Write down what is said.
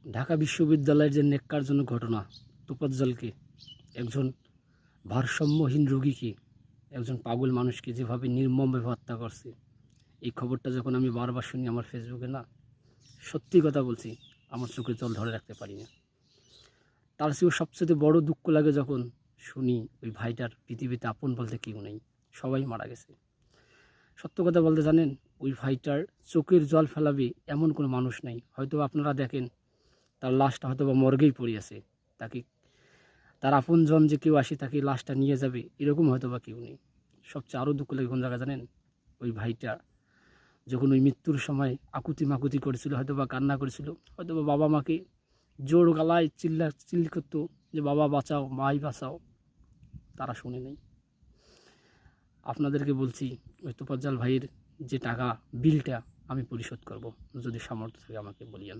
ঢাকা বিশ্ববিদ্যালয়ের যে ন্যাক্কারজনক ঘটনা, তোফাজ্জলকে, একজন ভারসাম্যহীন রোগীকে, একজন পাগল মানুষকে যেভাবে নির্মমভাবে হত্যা করছে, এই খবরটা যখন আমি বারবার শুনি আমার ফেসবুকে, না সত্যি কথা বলছি, আমার চোখে জল ধরে রাখতে পারি না। তার চেয়েও সবচেয়ে বড় দুঃখ লাগে যখন শুনি ওই ভাইটার পৃথিবীতে আপন বলতে কেউ নেই, সবাই মারা গেছে। সত্য কথা বলতে জানেন, ওই ভাইটার চোখের জল ফেলাবে এমন কোনো মানুষ নাই। হয়তো আপনারা দেখেন তার লাশটা হয়তো বা মর্গেই পড়ে আছে, তাকে তার আপনজন যে কেউ আসে তাকে লাশটা নিয়ে যাবে এরকম হয়তো বা কেউ নেই। সবচেয়ে আরও দুঃখ লাগে কোন জায়গা জানেন, ওই ভাইটা যখন ওই মৃত্যুর সময় আকুতি মাকুতি করেছিল, হয়তো বা কান্না করেছিল, হয়তো বা বাবা মাকে জোর গলায় চিল্লি করতো যে বাবা বাঁচাও, মাই বাঁচাও, তারা শুনে নেই। আপনাদেরকে বলছি, ওই তোফাজ্জল ভাইয়ের যে টাকা বিলটা আমি পরিশোধ করব, যদি সামর্থ্য থাকে আমাকে বলিয়েন।